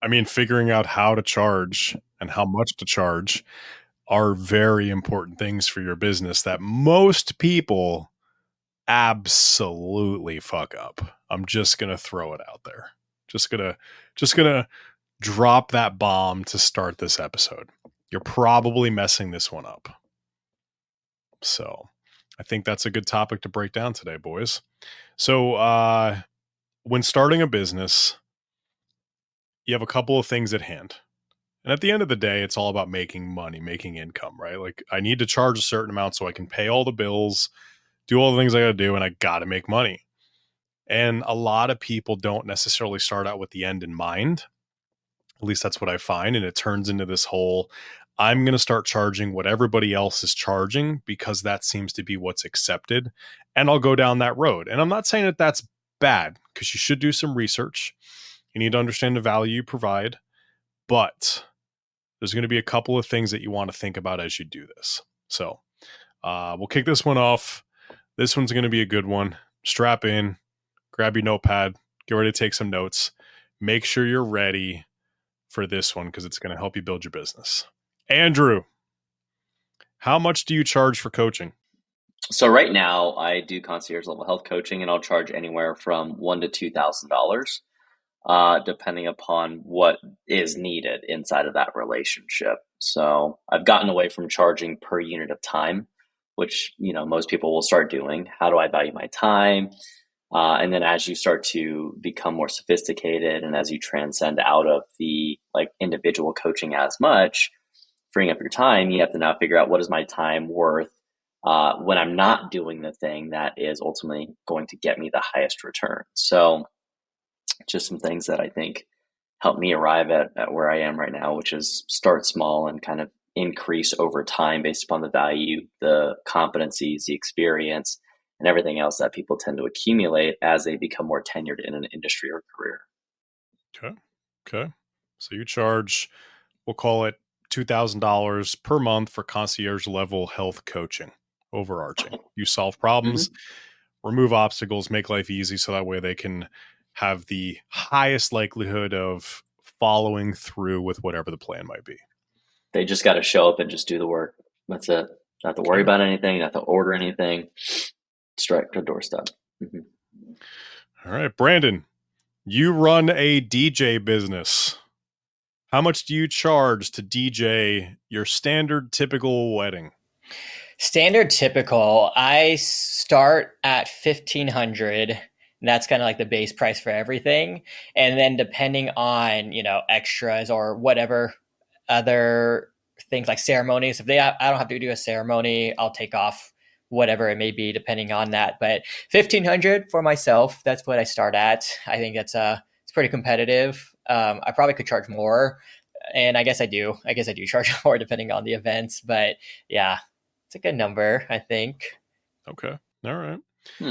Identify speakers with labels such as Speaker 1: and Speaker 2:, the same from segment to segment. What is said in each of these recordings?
Speaker 1: I mean, figuring out how to charge and how much to charge are very important things for your business that most people absolutely fuck up. I'm just going to throw it out there. Just going to drop that bomb to start this episode. You're probably messing this one up. So, I think that's a good topic to break down today, boys. So, when starting a business, you have a couple of things at hand. And at the end of the day, it's all about making money, making income, right? Like I need to charge a certain amount so I can pay all the bills, do all the things I got to do, and I got to make money. And a lot of people don't necessarily start out with the end in mind. At least that's what I find. And it turns into this whole, I'm going to start charging what everybody else is charging because that seems to be what's accepted. And I'll go down that road. And I'm not saying that that's bad, because you should do some research. You need to understand the value you provide. But there's going to be a couple of things that you want to think about as you do this. So we'll kick this one off. This one's going to be a good one. Strap in, grab your notepad, get ready to take some notes. Make sure you're ready for this one because it's going to help you build your business. Andrew, how much do you charge for coaching?
Speaker 2: So right now I do concierge level health coaching and I'll charge anywhere from $1,000 to $2,000, depending upon what is needed inside of that relationship. So I've gotten away from charging per unit of time, which, most people will start doing. How do I value my time? And then as you start to become more sophisticated and as you transcend out of the individual coaching as much, freeing up your time, you have to now figure out what is my time worth when I'm not doing the thing that is ultimately going to get me the highest return. So just some things that I think help me arrive at where I am right now, which is start small and kind of increase over time based upon the value, the competencies, the experience, and everything else that people tend to accumulate as they become more tenured in an industry or career.
Speaker 1: Okay. Okay. So you charge, we'll call it $2,000 per month for concierge level health coaching, overarching. You solve problems,
Speaker 2: Mm-hmm.
Speaker 1: remove obstacles, make life easy so that way they can have the highest likelihood of following through with whatever the plan might be.
Speaker 2: They just got to show up and just do the work. That's it. Not to worry
Speaker 1: Okay.
Speaker 2: about anything, not to order anything. Straight to doorstep. Mm-hmm.
Speaker 1: All right, Brandon, you run a DJ business. How much do you charge to DJ your standard typical wedding?
Speaker 3: Standard typical, I start at 1,500. And that's kind of like the base price for everything. And then depending on, extras or whatever other things like ceremonies, if I don't have to do a ceremony, I'll take off whatever it may be depending on that. But 1,500 for myself, that's what I start at. I think it's pretty competitive. I probably could charge more, and I guess I do. I guess I do charge more depending on the events, but yeah, it's a good number, I think.
Speaker 1: Okay. All right.
Speaker 2: Hmm.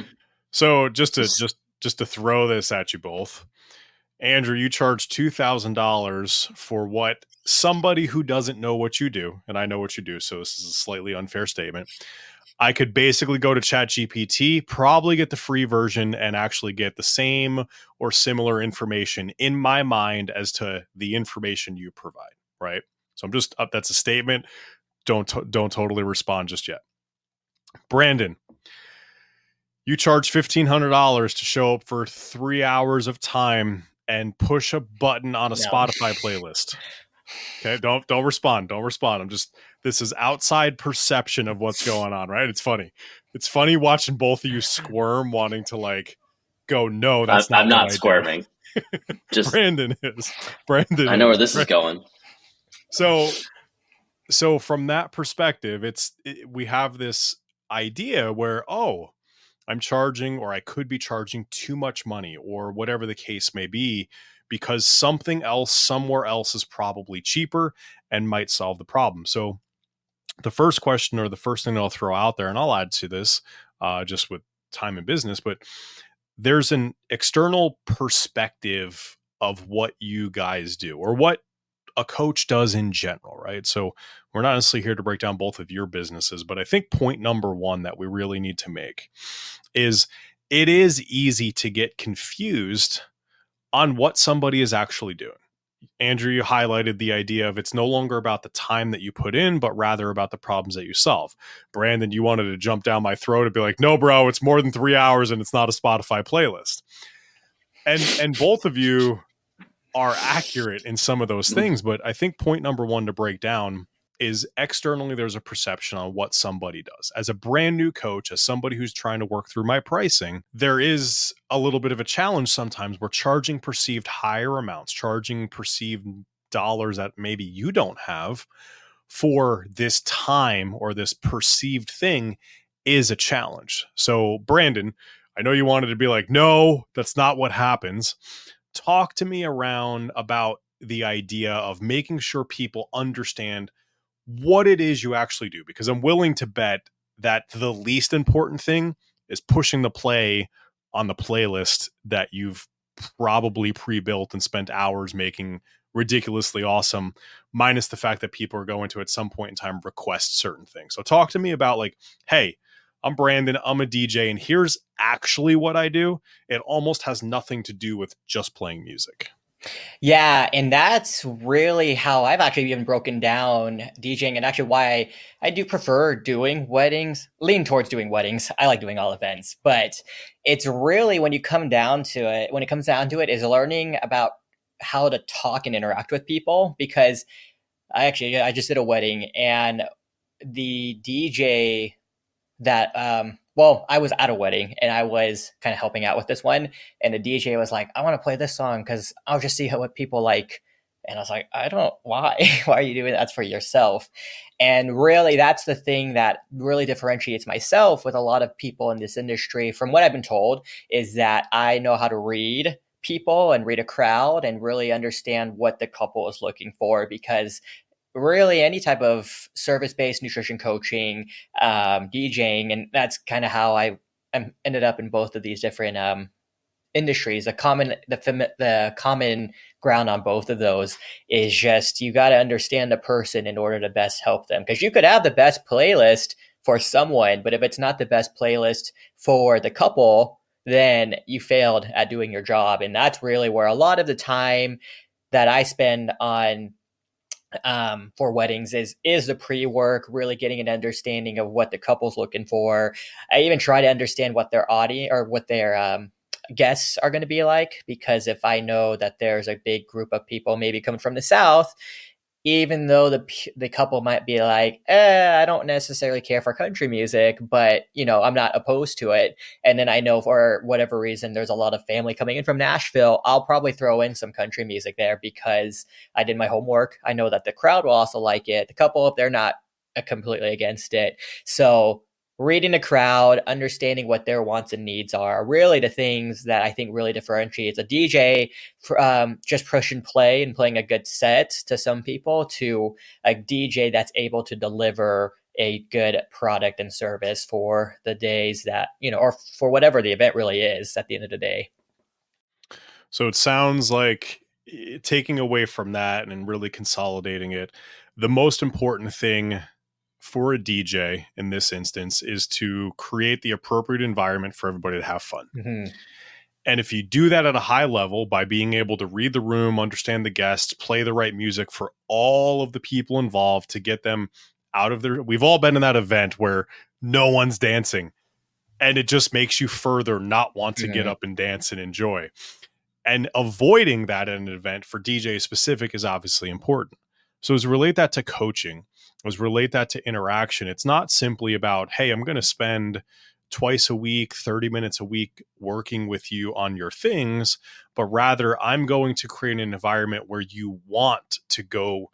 Speaker 1: So just to throw this at you both, Andrew, you charge $2,000 for what somebody who doesn't know what you do, and I know what you do, so this is a slightly unfair statement. I could basically go to ChatGPT, probably get the free version, and actually get the same or similar information in my mind as to the information you provide, right? So I'm just that's a statement. Don't totally respond just yet. Brandon, you charge $1,500 to show up for 3 hours of time and push a button on a
Speaker 3: No.
Speaker 1: Spotify playlist. Okay, don't respond. Don't respond. This is outside perception of what's going on, right? It's funny. It's funny watching both of you squirm, wanting to go, no, that's not
Speaker 2: I'm
Speaker 1: what
Speaker 2: not
Speaker 1: I do.
Speaker 2: squirming. Just
Speaker 1: Brandon is. Brandon
Speaker 2: I know where
Speaker 1: is.
Speaker 2: this is going.
Speaker 1: So from that perspective, we have this idea where, oh, I'm charging, or I could be charging too much money, or whatever the case may be, because something else somewhere else is probably cheaper and might solve the problem. So the first question, or the first thing that I'll throw out there, and I'll add to this just with time and business, but there's an external perspective of what you guys do, or what a coach does in general, right? So we're not necessarily here to break down both of your businesses, but I think point number one that we really need to make is it is easy to get confused on what somebody is actually doing. Andrew, you highlighted the idea of it's no longer about the time that you put in, but rather about the problems that you solve. Brandon, you wanted to jump down my throat and be like, no, bro, it's more than 3 hours and it's not a Spotify playlist. And both of you are accurate in some of those things. But I think point number one to break down is externally, there's a perception on what somebody does. As a brand new coach, as somebody who's trying to work through my pricing, there is a little bit of a challenge sometimes. We're charging perceived higher amounts, charging perceived dollars that maybe you don't have for this time or this perceived thing is a challenge. So, Brandon, I know you wanted to be like, no, that's not what happens. Talk to me around about the idea of making sure people understand what it is you actually do, because I'm willing to bet that the least important thing is pushing the play on the playlist that you've probably pre-built and spent hours making ridiculously awesome, minus the fact that people are going to at some point in time request certain things. So talk to me about like, hey, I'm Brandon, I'm a DJ, and here's actually what I do. It almost has nothing to do with just playing music.
Speaker 3: Yeah, and that's really how I've actually even broken down DJing, and actually why I do prefer doing weddings, lean towards doing weddings. I like doing all events, but it's really when you come down to it, when it comes down to it, is learning about how to talk and interact with people. Because I just did a wedding, and the DJ that well, I was at a wedding and I was kind of helping out with this one, and the DJ was like, I want to play this song because I'll just see what people like. And I was like, I don't, why? Why are you doing that? That's for yourself. And really, that's the thing that really differentiates myself with a lot of people in this industry, from what I've been told, is that I know how to read people and read a crowd and really understand what the couple is looking for. Because really any type of service-based nutrition coaching, DJing, and that's kind of how I ended up in both of these different industries. The common ground on both of those is just you got to understand the person in order to best help them. Because you could have the best playlist for someone, but if it's not the best playlist for the couple, then you failed at doing your job. And that's really where a lot of the time that I spend on for weddings is the pre-work, really getting an understanding of what the couple's looking for. I even try to understand what their audience or what their guests are going to be like, because if I know that there's a big group of people maybe coming from the South, even though the couple might be like, I don't necessarily care for country music, but I'm not opposed to it. And then I know for whatever reason, there's a lot of family coming in from Nashville. I'll probably throw in some country music there because I did my homework. I know that the crowd will also like it. The couple, if they're not completely against it. So reading the crowd, understanding what their wants and needs are really the things that I think really differentiates a DJ from just push and play and playing a good set to some people, to a DJ that's able to deliver a good product and service for the days that, or for whatever the event really is at the end of the day.
Speaker 1: So it sounds like taking away from that and really consolidating it, the most important thing for a DJ in this instance is to create the appropriate environment for everybody to have fun.
Speaker 3: Mm-hmm.
Speaker 1: And if you do that at a high level by being able to read the room, understand the guests, play the right music for all of the people involved to get them out of their, we've all been in that event where no one's dancing and it just makes you further not want to get up and dance and enjoy. And avoiding that at an event for DJ specific is obviously important. So as relate that to coaching, as relate that to interaction, it's not simply about, hey, I'm going to spend twice a week, 30 minutes a week working with you on your things, but rather I'm going to create an environment where you want to go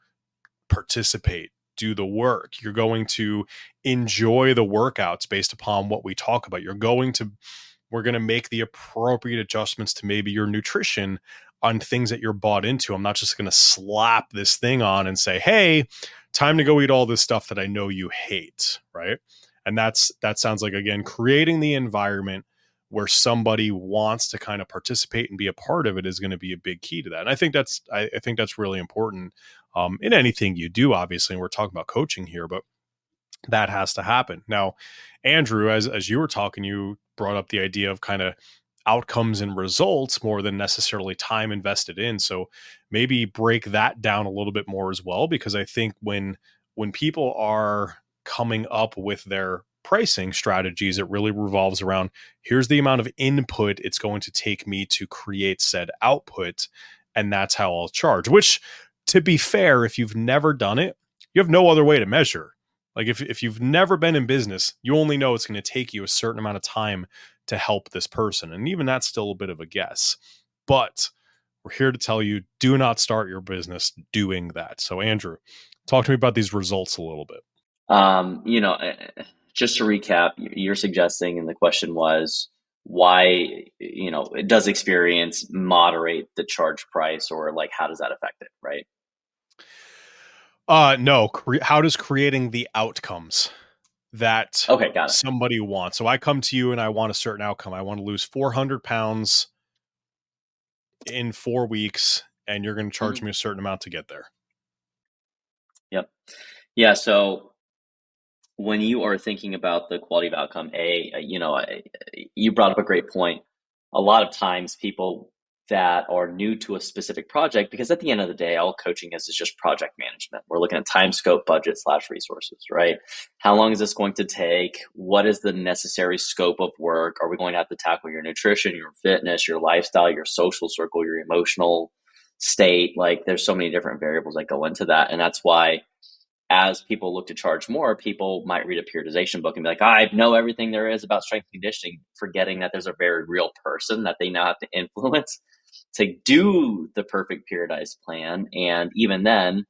Speaker 1: participate, do the work. You're going to enjoy the workouts based upon what we talk about. We're going to make the appropriate adjustments to maybe your nutrition on things that you're bought into. I'm not just going to slap this thing on and say, hey, time to go eat all this stuff that I know you hate, right? And that sounds like, again, creating the environment where somebody wants to kind of participate and be a part of it is going to be a big key to that. And I think that's really important in anything you do, obviously. And we're talking about coaching here, but that has to happen. Now, Andrew, as you were talking, you brought up the idea of kind of outcomes and results more than necessarily time invested in. So maybe break that down a little bit more as well, because I think when people are coming up with their pricing strategies, it really revolves around, here's the amount of input it's going to take me to create said output, and that's how I'll charge. Which, to be fair, if you've never done it, you have no other way to measure. Like if you've never been in business, you only know it's going to take you a certain amount of time to help this person. And even that's still a bit of a guess. But we're here to tell you, do not start your business doing that. So Andrew, talk to me about these results a little bit.
Speaker 2: You know, just to recap, you're suggesting, and the question was, why, you know, does experience moderate the charge price, or like, how does that affect it, right?
Speaker 1: No. How does creating the outcomes that
Speaker 2: Okay, got it.
Speaker 1: somebody wants? So I come to you and I want a certain outcome. I want to lose 400 pounds in 4 weeks, and you're going to charge
Speaker 2: Mhm.
Speaker 1: me a certain amount to get there.
Speaker 2: Yep. Yeah. So when you are thinking about the quality of outcome, you brought up a great point. A lot of times, people that are new to a specific project, because at the end of the day, all coaching is just project management. We're looking at time, scope, budget / resources, right? How long is this going to take? What is the necessary scope of work? Are we going to have to tackle your nutrition, your fitness, your lifestyle, your social circle, your emotional state? Like, there's so many different variables that go into that. And that's why, as people look to charge more, people might read a periodization book and be like, I know everything there is about strength and conditioning, forgetting that there's a very real person that they now have to influence to do the perfect periodized plan. And even then,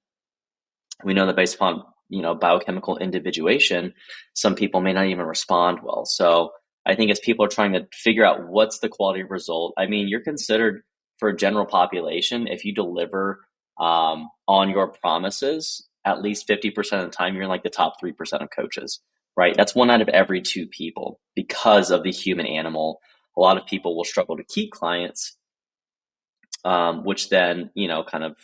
Speaker 2: we know that based upon, you know, biochemical individuation, some people may not even respond well. So I think as people are trying to figure out what's the quality result, I mean, you're considered, for a general population, if you deliver on your promises at least 50% of the time, you're in like the top 3% of coaches, right? That's 1 out of every 2 people. Because of the human animal, a lot of people will struggle to keep clients, which then, you know, kind of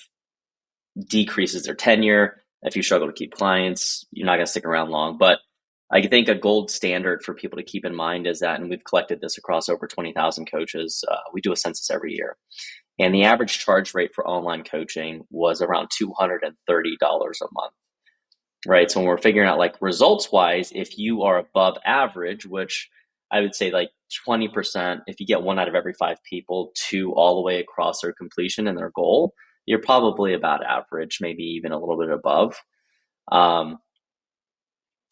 Speaker 2: decreases their tenure. If you struggle to keep clients, you're not going to stick around long. But I think a gold standard for people to keep in mind is that, and we've collected this across over 20,000 coaches, we do a census every year. And the average charge rate for online coaching was around $230 a month, right? So when we're figuring out, like, results wise, if you are above average, which I would say like 20%, if you get 1 out of every 5 people to all the way across their completion and their goal, you're probably about average, maybe even a little bit above.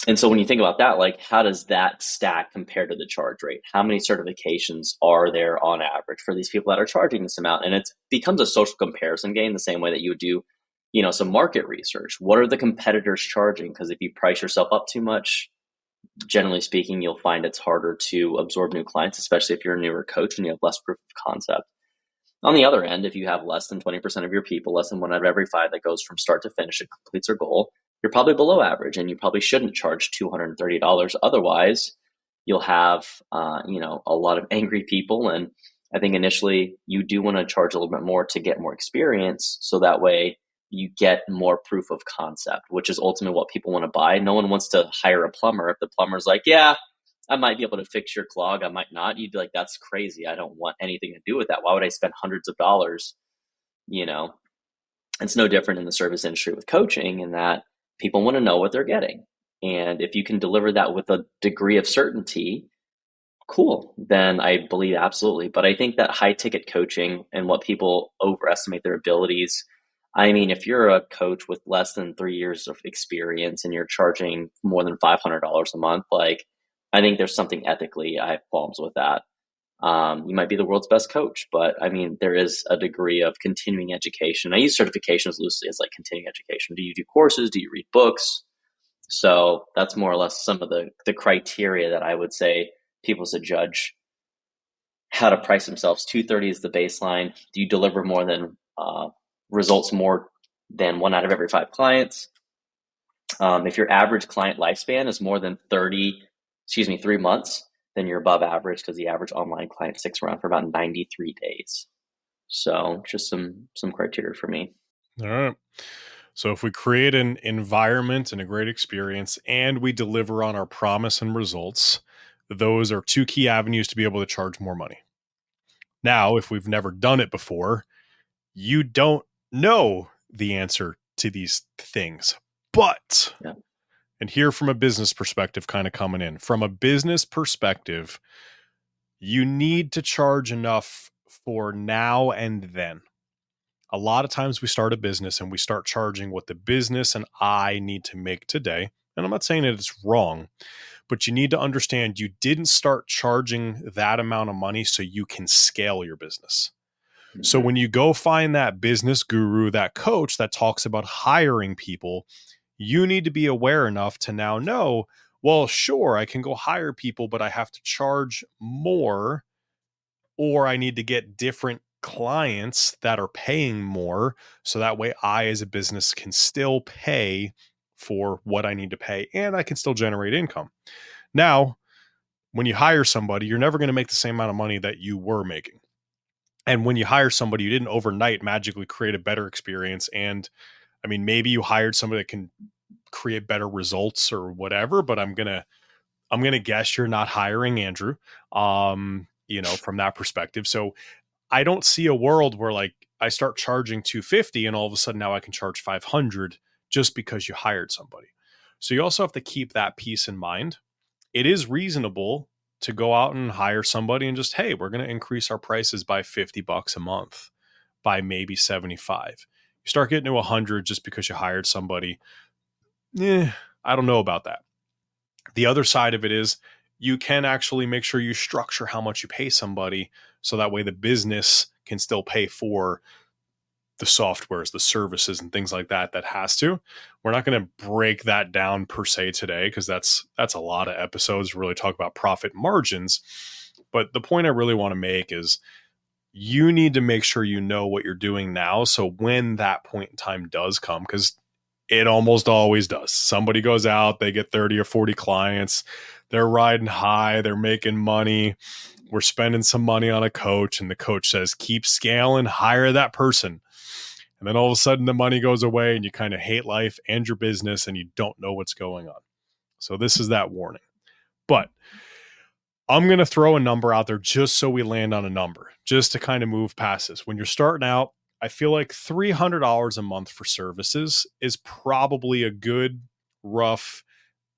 Speaker 2: And so when you think about that, like, how does that stack compared to the charge rate? How many certifications are there on average for these people that are charging this amount? And it becomes a social comparison game, the same way that you would do, you know, some market research. What are the competitors charging? Because if you price yourself up too much, generally speaking, you'll find it's harder to absorb new clients, especially if you're a newer coach and you have less proof of concept. On the other end, if you have less than 20% of your people, less than 1 out of every 5 that goes from start to finish and completes their goal, you're probably below average, and you probably shouldn't charge $230. Otherwise, you'll have, a lot of angry people. And I think initially you do want to charge a little bit more to get more experience, so that way you get more proof of concept, which is ultimately what people want to buy. No one wants to hire a plumber if the plumber's like, yeah, I might be able to fix your clog, I might not. You'd be like, that's crazy. I don't want anything to do with that. Why would I spend hundreds of dollars? You know, it's no different in the service industry with coaching, in that people want to know what they're getting. And if you can deliver that with a degree of certainty, cool, then I believe absolutely. But I think that high ticket coaching and what people overestimate their abilities. I mean, if you're a coach with less than 3 years of experience and you're charging more than $500 a month, like, I think there's something ethically, I have qualms with that. You might be the world's best coach, but I mean, there is a degree of continuing education. I use certifications loosely as like continuing education. Do you do courses? Do you read books? So that's more or less some of the criteria that I would say people should judge how to price themselves. 230 is the baseline. Do you deliver more than results more than 1 out of every 5 clients? If your average client lifespan is more than 3 months, then you're above average, because the average online client sticks around for about 93 days. So just some criteria for me.
Speaker 1: All right. So if we create an environment and a great experience, and we deliver on our promise and results, those are 2 key avenues to be able to charge more money. Now, if we've never done it before, you don't know the answer to these things. But,
Speaker 2: Yeah.
Speaker 1: and here from a business perspective, kind of coming in, from a business perspective, you need to charge enough for now and then. A lot of times we start a business and we start charging what the business and I need to make today. And I'm not saying that it's wrong, but you need to understand you didn't start charging that amount of money so you can scale your business. So when you go find that business guru, that coach that talks about hiring people, you need to be aware enough to now know, well, sure, I can go hire people, but I have to charge more, or I need to get different clients that are paying more. So that way I, as a business, can still pay for what I need to pay and I can still generate income. Now, when you hire somebody, you're never going to make the same amount of money that you were making. And when you hire somebody, you didn't overnight magically create a better experience. And I mean, maybe you hired somebody that can create better results or whatever, but I'm going to guess you're not hiring Andrew, from that perspective. So I don't see a world where like I start charging 250 and all of a sudden now I can charge 500 just because you hired somebody. So you also have to keep that piece in mind. It is reasonable to go out and hire somebody and just, hey, we're going to increase our prices by $50 a month, by maybe 75. You start getting to 100 just because you hired somebody. I don't know about that. The other side of it is you can actually make sure you structure how much you pay somebody so that way the business can still pay for the softwares, the services, and things like that has to. We're not going to break that down per se today because that's a lot of episodes to really talk about profit margins. But the point I really want to make is you need to make sure you know what you're doing now. So when that point in time does come, because it almost always does. Somebody goes out, they get 30 or 40 clients, they're riding high, they're making money. We're spending some money on a coach, and the coach says, keep scaling, hire that person. And then all of a sudden the money goes away and you kind of hate life and your business and you don't know what's going on. So this is that warning. But I'm going to throw a number out there just so we land on a number, just to kind of move past this. When you're starting out, I feel like $300 a month for services is probably a good, rough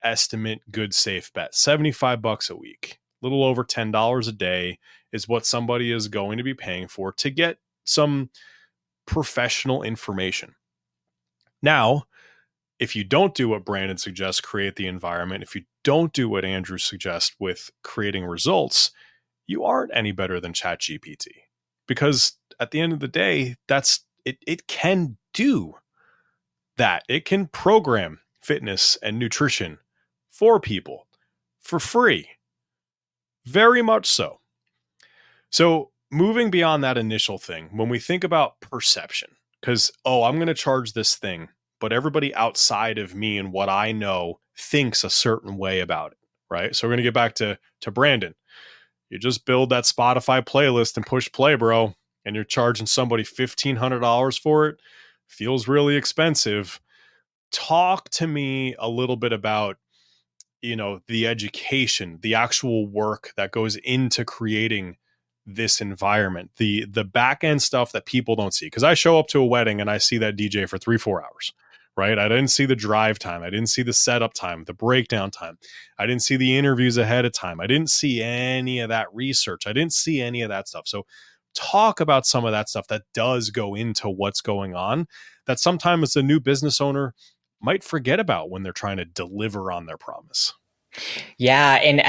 Speaker 1: estimate, good, safe bet. $75 a week, a little over $10 a day is what somebody is going to be paying for to get some professional information. Now, if you don't do what Brandon suggests, create the environment, if you don't do what Andrew suggests with creating results, you aren't any better than ChatGPT. Because at the end of the day, that's it can do that. It can program fitness and nutrition for people for free. Very much so. So moving beyond that initial thing, when we think about perception, because, I'm going to charge this thing, but everybody outside of me and what I know thinks a certain way about it, right? So we're going to get back to Brandon. You just build that Spotify playlist and push play, bro, and you're charging somebody $1,500 for it. Feels really expensive. Talk to me a little bit about, the education, the actual work that goes into creating this environment, the back end stuff that people don't see. Because I show up to a wedding and I see that DJ for 3-4 hours, right? I didn't see the drive time. I didn't see the setup time, the breakdown time. I didn't see the interviews ahead of time. I didn't see any of that research. I didn't see any of that stuff. So talk about some of that stuff that does go into what's going on that sometimes a new business owner might forget about when they're trying to deliver on their promise.
Speaker 3: Yeah. And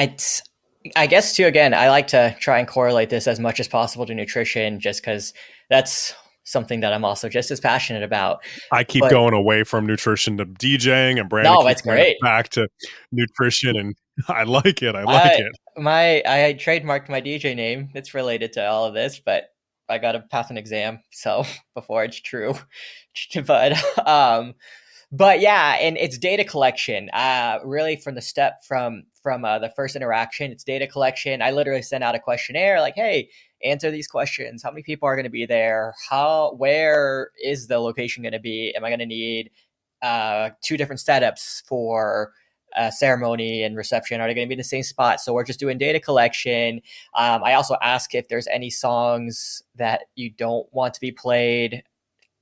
Speaker 3: I guess too, again, I like to try and correlate this as much as possible to nutrition just because that's something that I'm also just as passionate about.
Speaker 1: I keep going away from nutrition to DJing, and Brandon keeps
Speaker 3: that's
Speaker 1: bringing
Speaker 3: great.
Speaker 1: it back to nutrition, and I like it. I like it.
Speaker 3: I trademarked my DJ name. It's related to all of this, but I got to pass an exam, so before it's true. But yeah, and it's data collection. Really, from the step from the first interaction, it's data collection. I literally send out a questionnaire like, "Hey, answer these questions. How many people are going to be there? Where is the location going to be? Am I going to need 2 different setups for ceremony and reception, are they going to be in the same spot? So we're just doing data collection. I also ask if there's any songs that you don't want to be played.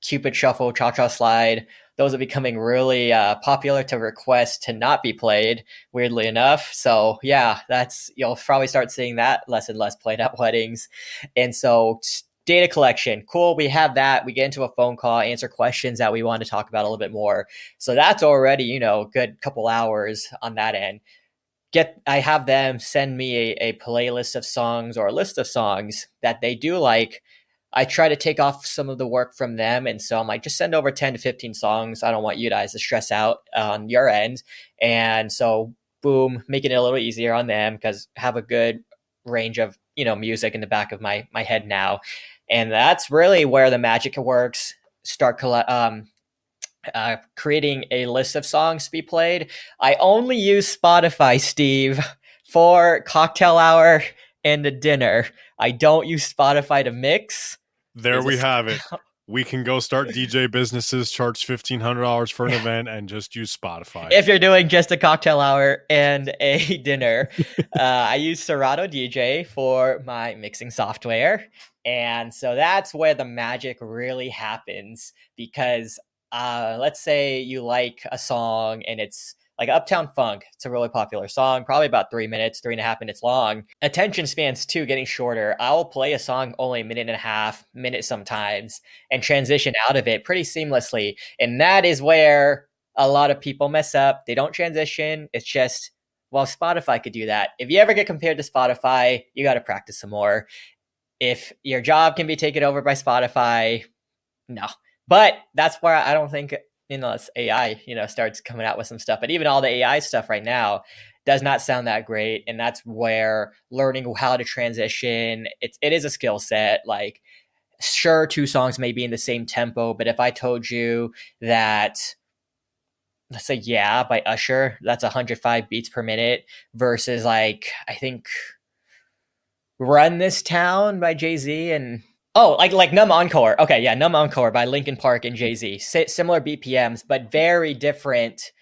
Speaker 3: Cupid Shuffle, Cha Cha Slide, those are becoming really popular to request to not be played, weirdly enough. So yeah, you'll probably start seeing that less and less played at weddings. And so data collection, cool. We have that. We get into a phone call, answer questions that we want to talk about a little bit more. So that's already, a good couple hours on that end. I have them send me a playlist of songs or a list of songs that they do like. I try to take off some of the work from them. And so I'm like, just send over 10 to 15 songs. I don't want you guys to stress out on your end. And so, boom, making it a little easier on them because I have a good range of, music in the back of my head now. And that's really where the magic works. Start creating a list of songs to be played. I only use Spotify, Steve, for cocktail hour and the dinner. I don't use Spotify to mix.
Speaker 1: There we have it. We can go start DJ businesses, charge $1,500 for an event, and just use Spotify.
Speaker 3: If you're doing just a cocktail hour and a dinner, I use Serato DJ for my mixing software. And so that's where the magic really happens because let's say you like a song and it's like Uptown Funk. It's a really popular song, probably about 3 minutes, 3.5 minutes long. Attention spans too getting shorter. I'll play a song only a minute and a half, minute sometimes, and transition out of it pretty seamlessly. And that is where a lot of people mess up. They don't transition. It's just, well, Spotify could do that. If you ever get compared to Spotify, you got to practice some more. If your job can be taken over by Spotify, no. But that's where I don't think, unless AI, starts coming out with some stuff. But even all the AI stuff right now does not sound that great. And that's where learning how to transition, it is a skill set. Like, sure, 2 songs may be in the same tempo, but if I told you that, let's say Yeah by Usher, that's 105 beats per minute versus I think Run This Town by Jay-Z and like Numb Encore. Okay, yeah, Numb Encore by Linkin Park and Jay-Z. Similar BPMs, but very different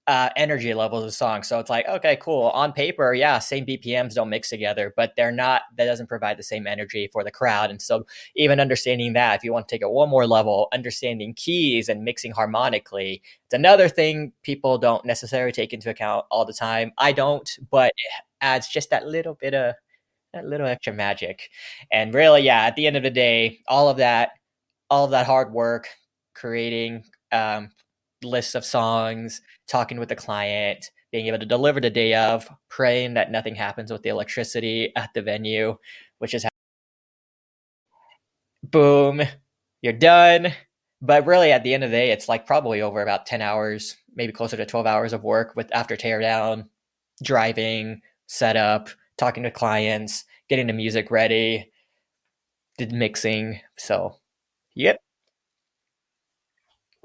Speaker 3: energy levels of songs. So it's like, okay, cool. On paper, yeah, same BPMs don't mix together, but they're not, that doesn't provide the same energy for the crowd. And so even understanding that, if you want to take it one more level, understanding keys and mixing harmonically, it's another thing people don't necessarily take into account all the time. I don't, but it adds just that little extra magic. And really, yeah, at the end of the day, all of that hard work, creating lists of songs, talking with the client, being able to deliver the day of, praying that nothing happens with the electricity at the venue, which is boom, you're done. But really, at the end of the day, it's like probably over about 10 hours, maybe closer to 12 hours of work with after teardown, driving, setup, talking to clients, getting the music ready, did mixing. So, yep.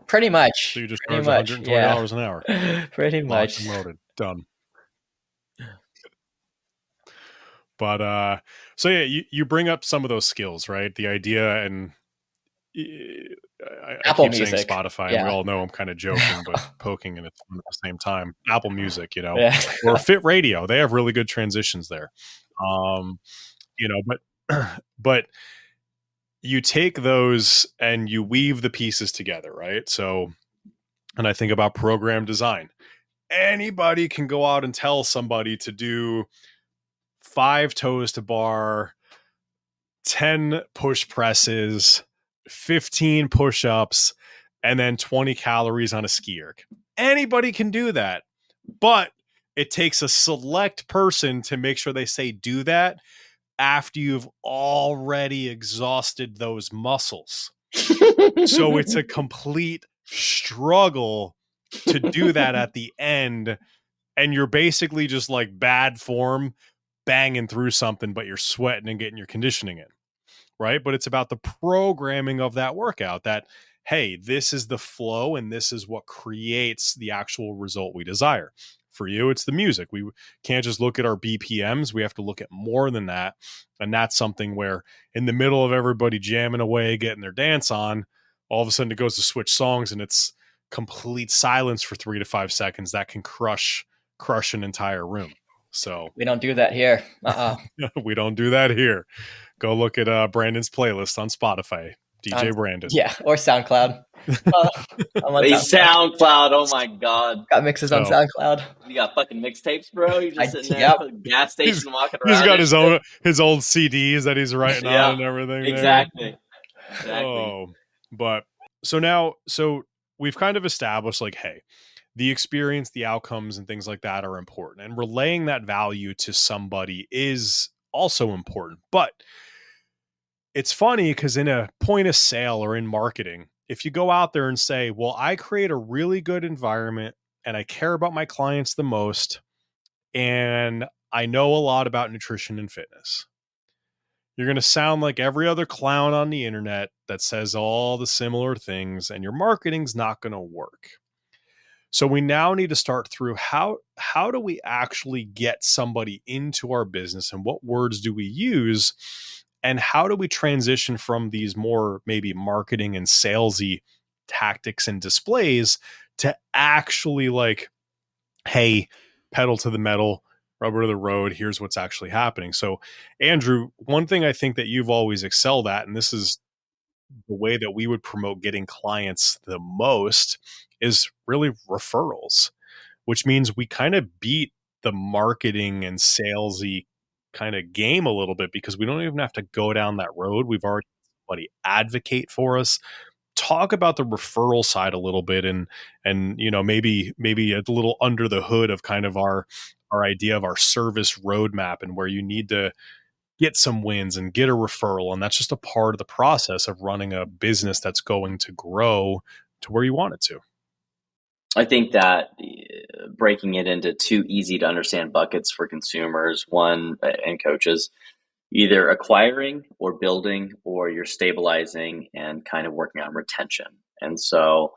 Speaker 3: Pretty much.
Speaker 1: So you just
Speaker 3: Pretty
Speaker 1: charge
Speaker 3: much.
Speaker 1: $120
Speaker 3: Yeah.
Speaker 1: an hour.
Speaker 3: Pretty
Speaker 1: Locked
Speaker 3: much.
Speaker 1: and loaded. Done. But so yeah, you bring up some of those skills, right? The idea, and I
Speaker 3: Apple
Speaker 1: keep saying
Speaker 3: Music.
Speaker 1: Spotify, and
Speaker 3: Yeah.
Speaker 1: we all know I'm kind of joking, but poking in it at the same time. Apple Music,
Speaker 3: Yeah.
Speaker 1: or Fit Radio, they have really good transitions there. But you take those and you weave the pieces together, right? So, and I think about program design. Anybody can go out and tell somebody to do 5 toes to bar, 10 push presses, 15 push ups, and then 20 calories on a ski erg. Anybody can do that, but it takes a select person to make sure they say do that after you've already exhausted those muscles. So it's a complete struggle to do that at the end. And you're basically just like bad form banging through something, but you're sweating and getting your conditioning in. Right. But it's about the programming of that workout that, hey, this is the flow and this is what creates the actual result we desire. For you, it's the music. We can't just look at our BPMs. We have to look at more than that. And that's something where in the middle of everybody jamming away, getting their dance on, all of a sudden it goes to switch songs and it's complete silence for 3 to 5 seconds. That can crush crush an entire room. So
Speaker 3: we don't do that here.
Speaker 1: we don't do that here. Go look at Brandon's playlist on Spotify. DJ Brandon.
Speaker 3: Yeah, or SoundCloud. I'm on
Speaker 2: SoundCloud. Oh my God.
Speaker 3: Got mixes on SoundCloud.
Speaker 2: You got fucking mixtapes, bro? You're just sitting there at the gas station walking around.
Speaker 1: He's got his old CDs that he's writing on and everything.
Speaker 2: Exactly.
Speaker 1: Oh, but so we've kind of established like, hey, the experience, the outcomes and things like that are important. And relaying that value to somebody is also important. But it's funny because in a point of sale or in marketing, if you go out there and say, well, I create a really good environment and I care about my clients the most, and I know a lot about nutrition and fitness, you're going to sound like every other clown on the internet that says all the similar things, and your marketing's not going to work. So we now need to start through how do we actually get somebody into our business, and what words do we use, and how do we transition from these more maybe marketing and salesy tactics and displays to actually like, hey, pedal to the metal, rubber to the road, here's what's actually happening. So Andrew, one thing I think that you've always excelled at, and this is the way that we would promote getting clients the most, is really referrals, which means we kind of beat the marketing and salesy kind of game a little bit because we don't even have to go down that road. We've already had somebody advocate for us. Talk about the referral side a little bit, and maybe a little under the hood of kind of our idea of our service roadmap, and where you need to get some wins and get a referral. And that's just a part of the process of running a business that's going to grow to where you want it to.
Speaker 2: I think that breaking it into two easy to understand buckets for consumers, one, and coaches, either acquiring or building, or you're stabilizing and kind of working on retention. And so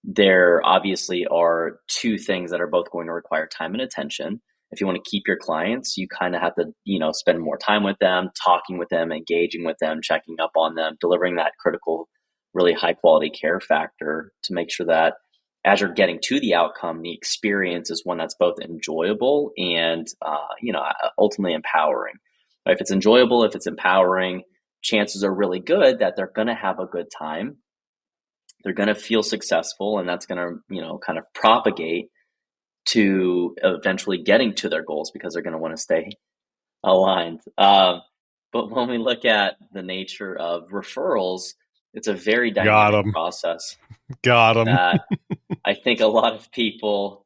Speaker 2: there obviously are two things that are both going to require time and attention. If you want to keep your clients, you kind of have to, spend more time with them, talking with them, engaging with them, checking up on them, delivering that critical, really high quality care factor to make sure that as you're getting to the outcome, the experience is one that's both enjoyable and, ultimately empowering. If it's enjoyable, if it's empowering, chances are really good that they're going to have a good time. They're going to feel successful, and that's going to, kind of propagate to eventually getting to their goals because they're going to want to stay aligned. But when we look at the nature of referrals, it's a very dynamic process.
Speaker 1: Got them.
Speaker 2: That I think a lot of people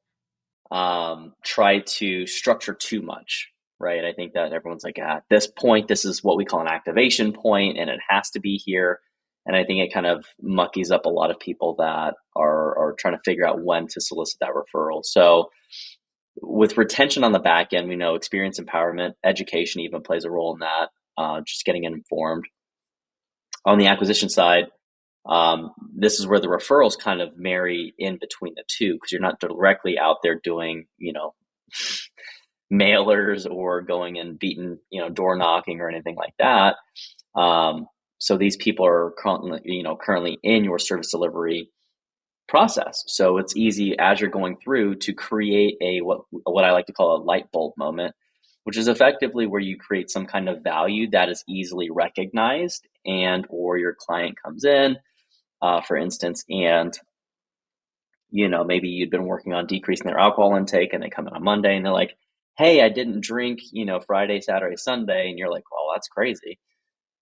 Speaker 2: try to structure too much, right? I think that everyone's like, at this point, this is what we call an activation point, and it has to be here. And I think it kind of muckies up a lot of people that are trying to figure out when to solicit that referral. So with retention on the back end, we know experience, empowerment, education even plays a role in that, just getting informed. On the acquisition side, this is where the referrals kind of marry in between the two, because you're not directly out there doing, mailers or going and beating, door knocking or anything like that. So these people are currently in your service delivery process. So it's easy as you're going through to create what I like to call a light bulb moment, which is effectively where you create some kind of value that is easily recognized, and or your client comes in, for instance, and maybe you'd been working on decreasing their alcohol intake, and they come in on Monday and they're like, hey, I didn't drink, Friday, Saturday, Sunday. And you're like, well, that's crazy.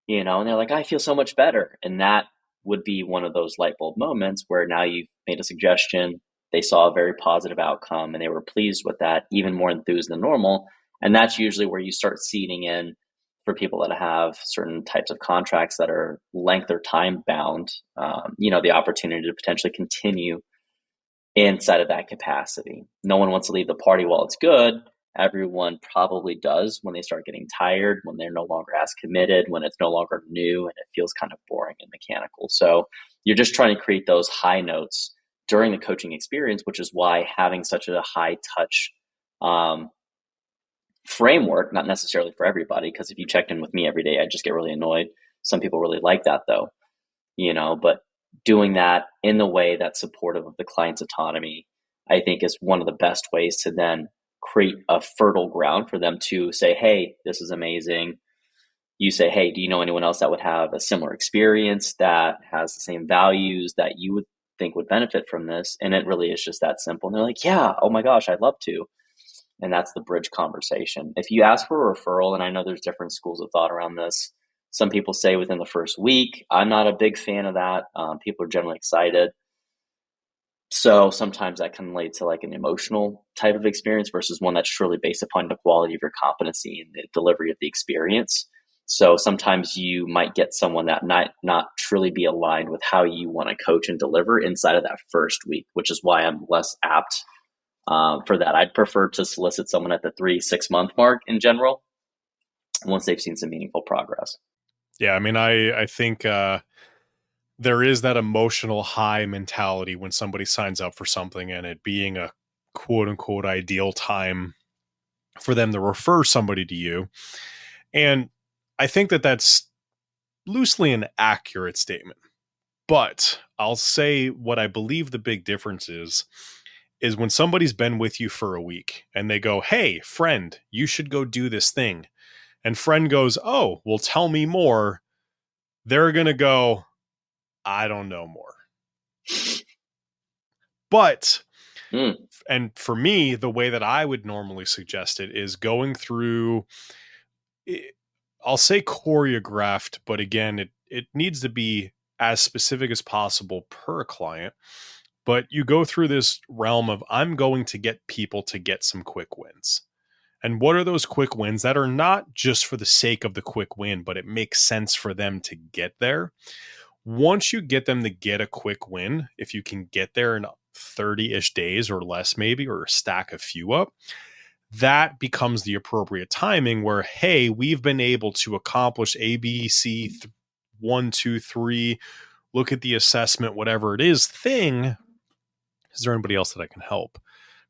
Speaker 2: And they're like, I feel so much better. And that would be one of those light bulb moments where now you've made a suggestion, they saw a very positive outcome, and they were pleased with that, even more enthused than normal. And that's usually where you start seeding in for people that have certain types of contracts that are length or time bound, the opportunity to potentially continue inside of that capacity. No one wants to leave the party while it's good. Everyone probably does when they start getting tired, when they're no longer as committed, when it's no longer new and it feels kind of boring and mechanical. So you're just trying to create those high notes during the coaching experience, which is why having such a high touch framework, not necessarily for everybody, because if you checked in with me every day, I'd just get really annoyed. Some people really like that though, but doing that in the way that's supportive of the client's autonomy, I think is one of the best ways to then create a fertile ground for them to say, hey, this is amazing. You say, hey, do you know anyone else that would have a similar experience, that has the same values that you would think would benefit from this? And it really is just that simple. And they're like, yeah, oh my gosh, I'd love to. And that's the bridge conversation. If you ask for a referral, and I know there's different schools of thought around this, some people say within the first week. I'm not a big fan of that. People are generally excited. So sometimes that can lead to like an emotional type of experience versus one that's truly based upon the quality of your competency and the delivery of the experience. So sometimes you might get someone that might not truly be aligned with how you want to coach and deliver inside of that first week, which is why I'm less apt for that. I'd prefer to solicit someone at the 3-6 month mark in general, once they've seen some meaningful progress.
Speaker 1: Yeah, I mean, I think there is that emotional high mentality when somebody signs up for something, and it being a quote unquote ideal time for them to refer somebody to you. And I think that that's loosely an accurate statement. But I'll say what I believe the big difference is when somebody's been with you for a week and they go, hey, friend, you should go do this thing. And friend goes, oh, well, tell me more. They're going to go, I don't know more. But, and for me, the way that I would normally suggest it is going through, I'll say choreographed, but again, it needs to be as specific as possible per client. But you go through this realm of, I'm going to get people to get some quick wins. And what are those quick wins that are not just for the sake of the quick win, but it makes sense for them to get there? Once you get them to get a quick win, if you can get there in 30-ish days or less, maybe, or stack a few up, that becomes the appropriate timing where, hey, we've been able to accomplish A, B, C, 1, 2, 3, look at the assessment, whatever it is, thing. Is there anybody else that I can help?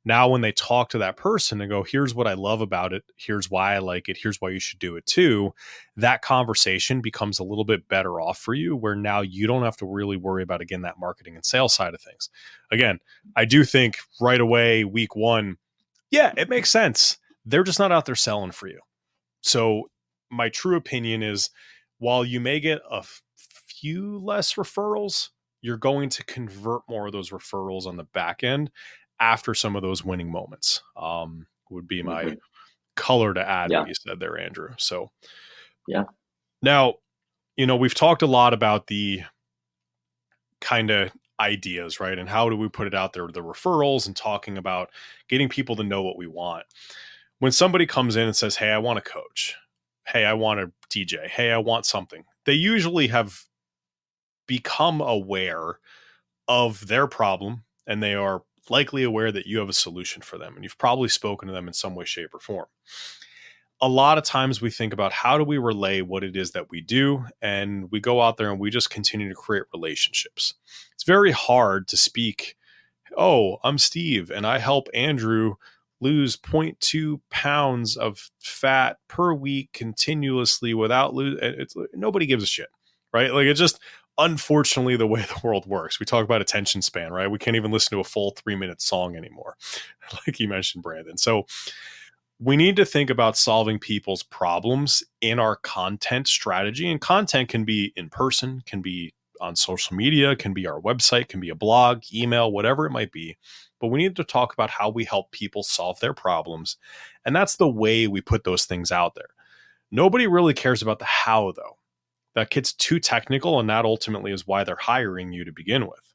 Speaker 1: Now, when they talk to that person and go, here's what I love about it, here's why I like it, here's why you should do it too, that conversation becomes a little bit better off for you, where now you don't have to really worry about, again, that marketing and sales side of things. Again, I do think right away, week one, yeah, it makes sense. They're just not out there selling for you. So my true opinion is, while you may get a few less referrals, you're going to convert more of those referrals on the back end after some of those winning moments. Would be my color to add what you said there, Andrew. So
Speaker 2: yeah.
Speaker 1: Now, we've talked a lot about the kind of ideas, right? And how do we put it out there, the referrals, and talking about getting people to know what we want. When somebody comes in and says, hey, I want a coach. Hey, I want a DJ. Hey, I want something. They usually have become aware of their problem, and they are likely aware that you have a solution for them, and you've probably spoken to them in some way, shape, or form. A lot of times we think about, how do we relay what it is that we do, and we go out there and we just continue to create relationships. It's very hard to speak, oh, I'm Steve and I help Andrew lose 0.2 pounds of fat per week continuously without nobody gives a shit, right? Like, it's just unfortunately the way the world works. We talk about attention span, right? We can't even listen to a full 3-minute song anymore, like you mentioned, Brandon. So we need to think about solving people's problems in our content strategy. And content can be in person, can be on social media, can be our website, can be a blog, email, whatever it might be. But we need to talk about how we help people solve their problems. And that's the way we put those things out there. Nobody really cares about the how, though. That gets too technical, and that ultimately is why they're hiring you to begin with.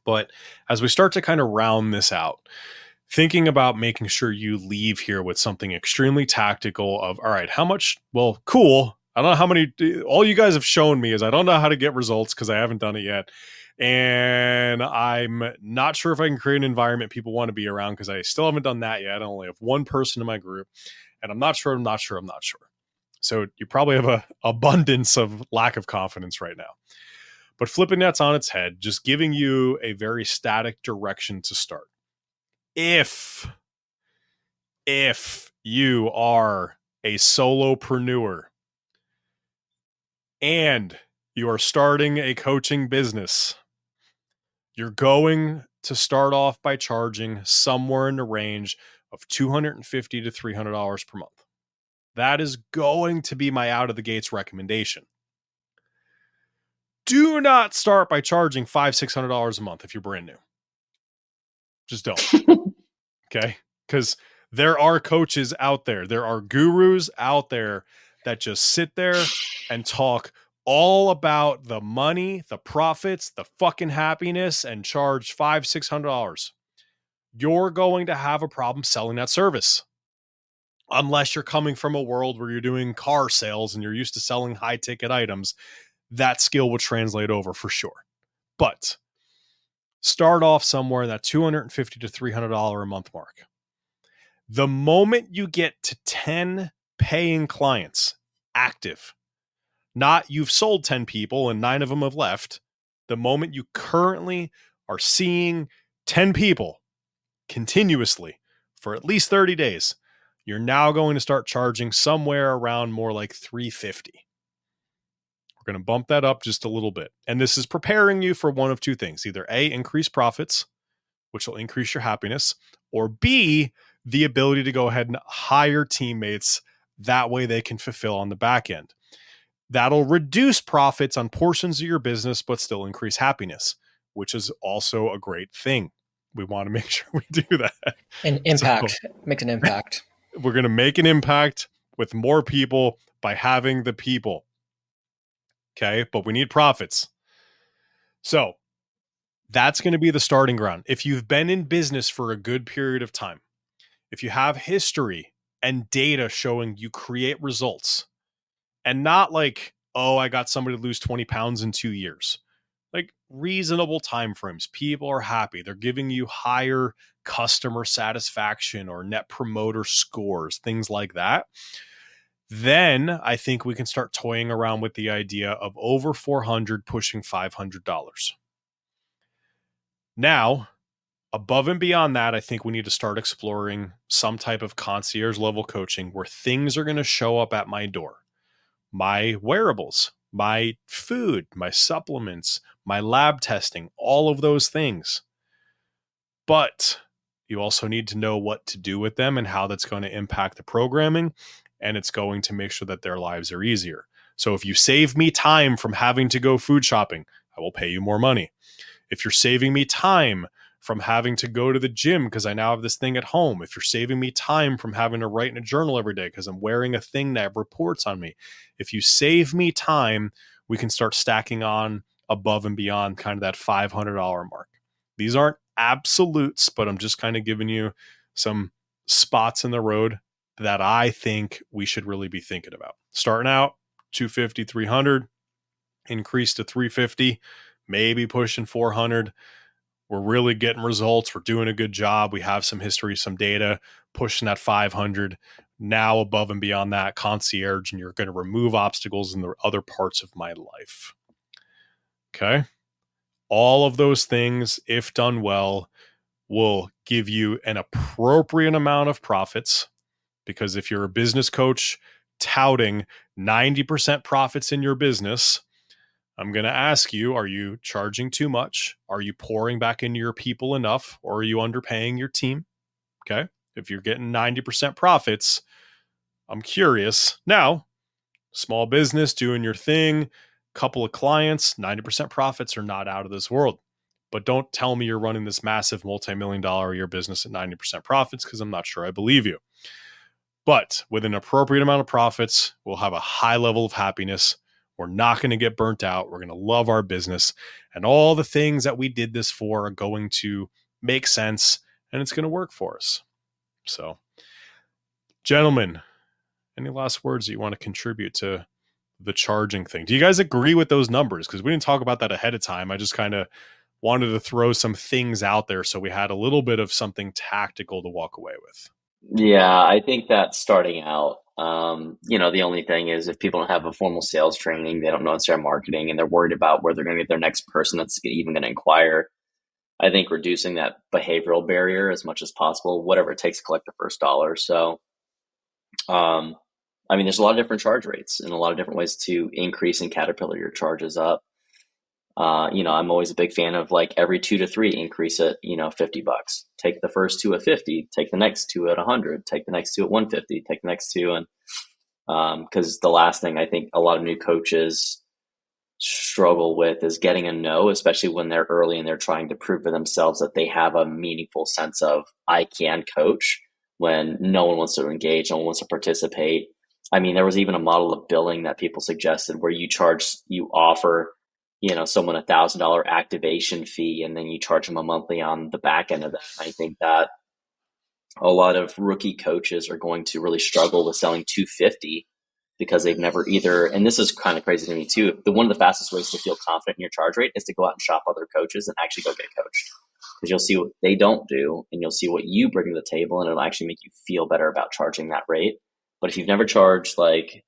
Speaker 1: But as we start to kind of round this out, thinking about making sure you leave here with something extremely tactical of, all right, how much, well, cool. I don't know how many, all you guys have shown me is I don't know how to get results because I haven't done it yet. And I'm not sure if I can create an environment people want to be around because I still haven't done that yet. I only have one person in my group, and I'm not sure. So you probably have an abundance of lack of confidence right now. But flipping that's on its head, just giving you a very static direction to start. If you are a solopreneur and you are starting a coaching business, you're going to start off by charging somewhere in the range of $250 to $300 per month. That is going to be my out of the gates recommendation. Do not start by charging $500, $600 a month if you're brand new. Just don't. Okay? Because there are coaches out there, there are gurus out there that just sit there and talk all about the money, the profits, the fucking happiness, and charge $500, $600. You're going to have a problem selling that service. Unless you're coming from a world where you're doing car sales and you're used to selling high ticket items, that skill will translate over for sure. But start off somewhere in that $250 to $300 a month mark. The moment you get to 10 paying clients active, not you've sold 10 people and 9 of them have left, the moment you currently are seeing 10 people continuously for at least 30 days, you're now going to start charging somewhere around more like $350. We're going to bump that up just a little bit. And this is preparing you for one of two things: either A, increase profits, which will increase your happiness, or B, the ability to go ahead and hire teammates. That way they can fulfill on the back end. That'll reduce profits on portions of your business, but still increase happiness, which is also a great thing. We want to make sure we do that.
Speaker 3: An impact. Makes an impact.
Speaker 1: We're going to make an impact with more people by having the people. Okay, but we need profits. So that's going to be the starting ground. If you've been in business for a good period of time, if you have history and data showing you create results, and not like, oh, I got somebody to lose 20 pounds in 2 years, like reasonable timeframes, people are happy, they're giving you higher customer satisfaction or net promoter scores, things like that, then I think we can start toying around with the idea of over $400 pushing $500. Now, above and beyond that, I think we need to start exploring some type of concierge level coaching where things are going to show up at my door. My wearables, my food, my supplements, my lab testing, all of those things. But you also need to know what to do with them and how that's going to impact the programming. And it's going to make sure that their lives are easier. So if you save me time from having to go food shopping, I will pay you more money. If you're saving me time from having to go to the gym because I now have this thing at home, if you're saving me time from having to write in a journal every day because I'm wearing a thing that reports on me, if you save me time, we can start stacking on above and beyond kind of that $500 mark. These aren't absolutes, but I'm just kind of giving you some spots in the road that I think we should really be thinking about. Starting out 250, 300, increase to 350, maybe pushing 400. We're really getting results. We're doing a good job. We have some history, some data, pushing that 500. Now above and beyond that, concierge, and you're going to remove obstacles in the other parts of my life. Okay. All of those things, if done well, will give you an appropriate amount of profits. Because if you're a business coach touting 90% profits in your business, I'm going to ask you, are you charging too much? Are you pouring back into your people enough? Or are you underpaying your team? Okay. If you're getting 90% profits, I'm curious. Now, small business, doing your thing, couple of clients, 90% profits are not out of this world. But don't tell me you're running this massive multi-million-dollar a year business at 90% profits, because I'm not sure I believe you. But with an appropriate amount of profits, we'll have a high level of happiness. We're not going to get burnt out. We're going to love our business. And all the things that we did this for are going to make sense, and it's going to work for us. So, gentlemen, any last words that you want to contribute to the charging thing? Do you guys agree with those numbers? Because we didn't talk about that ahead of time. I just kind of wanted to throw some things out there so we had a little bit of something tactical to walk away with.
Speaker 2: Yeah, I think that starting out, the only thing is if people don't have a formal sales training, they don't know it's their marketing, and they're worried about where they're going to get their next person that's even going to inquire. I think reducing that behavioral barrier as much as possible, whatever it takes to collect the first dollar. So, there's a lot of different charge rates and a lot of different ways to increase and caterpillar your charges up. I'm always a big fan of like every 2 to 3 increase it, $50. Take the first two at 50, take the next two at 100, take the next two at 150, take the next two. And because the last thing I think a lot of new coaches struggle with is getting a no, especially when they're early and they're trying to prove to themselves that they have a meaningful sense of I can coach when no one wants to engage, no one wants to participate. I mean, there was even a model of billing that people suggested where you offer, someone $1,000 activation fee, and then you charge them a monthly on the back end of that. I think that a lot of rookie coaches are going to really struggle with selling 250 because they've never either, and this is kind of crazy to me too, one of the fastest ways to feel confident in your charge rate is to go out and shop other coaches and actually go get coached, because you'll see what they don't do and you'll see what you bring to the table, and it'll actually make you feel better about charging that rate. But if you've never charged, like,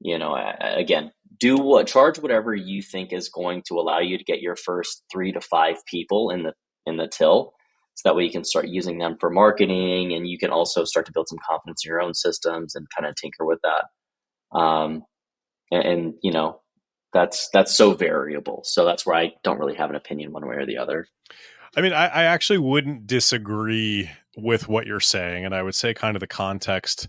Speaker 2: again, charge whatever you think is going to allow you to get your first 3 to 5 people in the till, so that way you can start using them for marketing, and you can also start to build some confidence in your own systems and kind of tinker with that. Um, and that's so variable. So that's where I don't really have an opinion one way or the other.
Speaker 1: I mean, I actually wouldn't disagree with what you're saying. And I would say kind of the context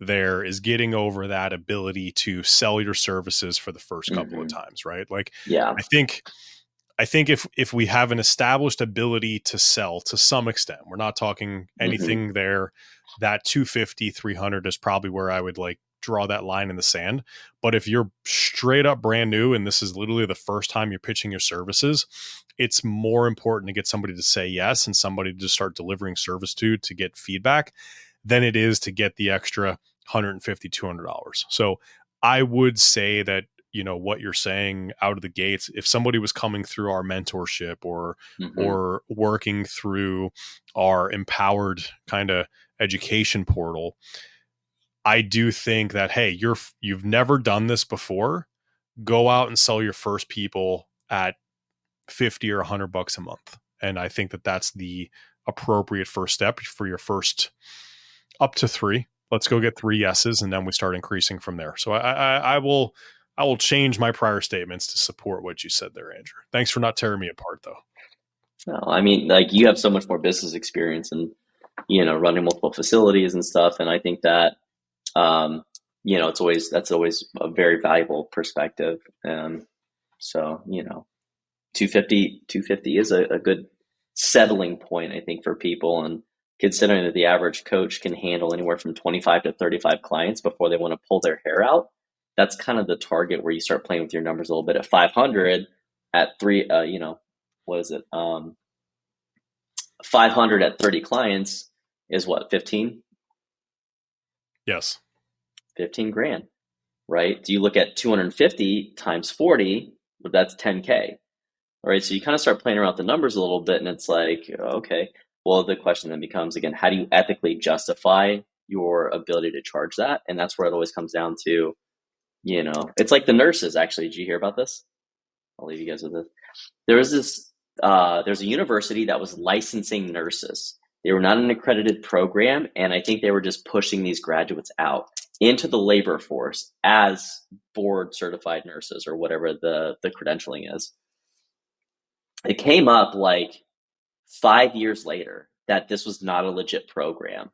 Speaker 1: there is getting over that ability to sell your services for the first couple of times, right? Like,
Speaker 2: yeah,
Speaker 1: I think if we have an established ability to sell to some extent, we're not talking anything there, that 250, 300 is probably where I would like draw that line in the sand. But if you're straight up brand new and this is literally the first time you're pitching your services, it's more important to get somebody to say yes and somebody to start delivering service to get feedback than it is to get the extra $150, $200. So I would say that, what you're saying out of the gates, if somebody was coming through our mentorship or working through our empowered kind of education portal, I do think that, hey, you've never done this before, go out and sell your first people at 50 or $100 a month. And I think that that's the appropriate first step for your first up to 3. Let's go get 3 yeses, and then we start increasing from there. So I will change my prior statements to support what you said there, Andrew. Thanks for not tearing me apart, though.
Speaker 2: No, I mean, like, you have so much more business experience and, running multiple facilities and stuff. And I think that, that's always a very valuable perspective. So, 250 is a good settling point, I think, for people. And considering that the average coach can handle anywhere from 25 to 35 clients before they want to pull their hair out, that's kind of the target where you start playing with your numbers a little bit. At 500, at 3, what is it? 500 at 30 clients is what, 15?
Speaker 1: Yes.
Speaker 2: 15 grand, right? Do you look at 250 times 40? That's 10K. All right, so you kind of start playing around with the numbers a little bit, and it's like, okay, well, the question then becomes, again, how do you ethically justify your ability to charge that? And that's where it always comes down to, it's like the nurses, actually. Did you hear about this? I'll leave you guys with this. There's a university that was licensing nurses. They were not an accredited program, and I think they were just pushing these graduates out into the labor force as board certified nurses, or whatever the credentialing is. It came up like 5 years later that this was not a legit program.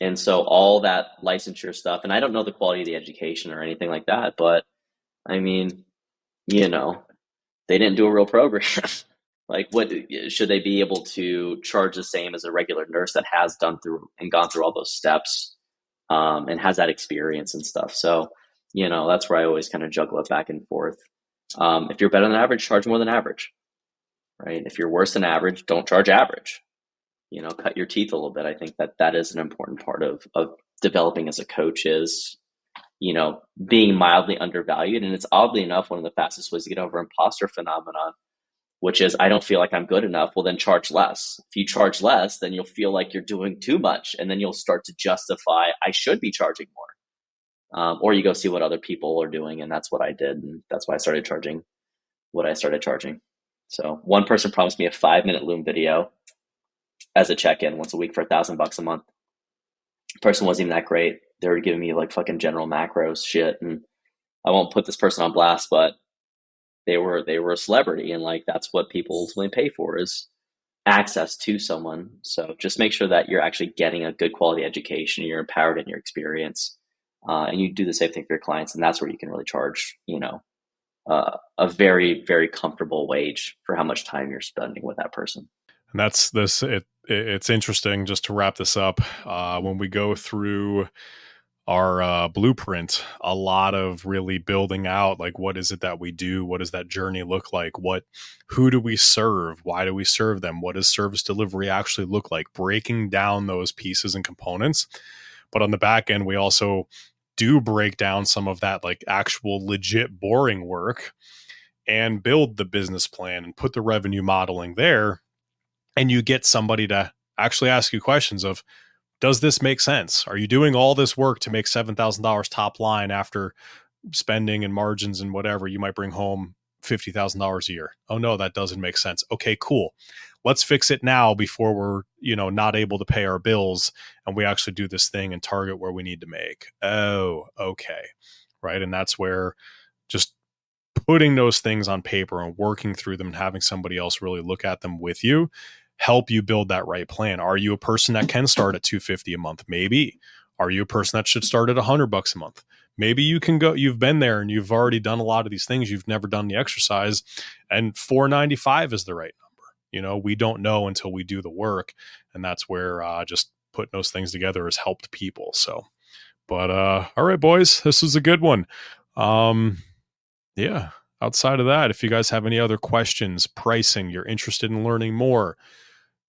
Speaker 2: And so all that licensure stuff, and I don't know the quality of the education or anything like that, but I mean, they didn't do a real program. Like, what should they be able to charge the same as a regular nurse that has gone through all those steps, and has that experience and stuff? So, that's where I always kind of juggle it back and forth. If you're better than average, charge more than average, right? If you're worse than average, don't charge average. Cut your teeth a little bit. I think that is an important part of developing as a coach is, being mildly undervalued. And it's oddly enough one of the fastest ways to get over imposter phenomenon, which is, I don't feel like I'm good enough. Well, then charge less. If you charge less, then you'll feel like you're doing too much. And then you'll start to justify, I should be charging more. Or you go see what other people are doing. And that's what I did. And that's why I started charging what I started charging. So one person promised me a 5-minute Loom video as a check-in once a week for $1,000 a month. The person wasn't even that great. They were giving me like fucking general macros shit. And I won't put this person on blast, but they were a celebrity, and like that's what people ultimately pay for is access to someone. So just make sure that you're actually getting a good quality education, you're empowered in your experience, and you do the same thing for your clients, and that's where you can really charge, a very, very comfortable wage for how much time you're spending with that person.
Speaker 1: And that's this. It's interesting. Just to wrap this up, when we go through our blueprint, a lot of really building out like what is it that we do, what does that journey look like, who do we serve, why do we serve them, what does service delivery actually look like, breaking down those pieces and components. But on the back end, we also do break down some of that like actual legit boring work and build the business plan and put the revenue modeling there, and you get somebody to actually ask you questions of, does this make sense? Are you doing all this work to make $7,000 top line after spending and margins and whatever? You might bring home $50,000 a year. Oh no, that doesn't make sense. Okay, cool. Let's fix it now before we're, not able to pay our bills and we actually do this thing and target where we need to make. Oh, okay. Right. And that's where just putting those things on paper and working through them and having somebody else really look at them with you help you build that right plan. Are you a person that can start at $250 a month? Maybe. Are you a person that should start at $100 a month? Maybe you can go, you've been there and you've already done a lot of these things. You've never done the exercise, and $495 is the right number. We don't know until we do the work. And that's where just putting those things together has helped people. So, but all right, boys, this was a good one. Yeah. Outside of that, if you guys have any other questions, pricing, you're interested in learning more,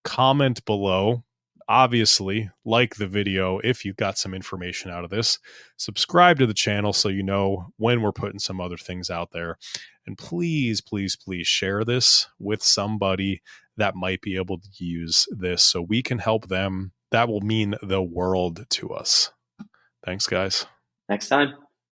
Speaker 1: comment below. Obviously, like the video if you got some information out of this. Subscribe to the channel so you know when we're putting some other things out there. And please, please, please share this with somebody that might be able to use this so we can help them. That will mean the world to us. Thanks, guys.
Speaker 2: Next time.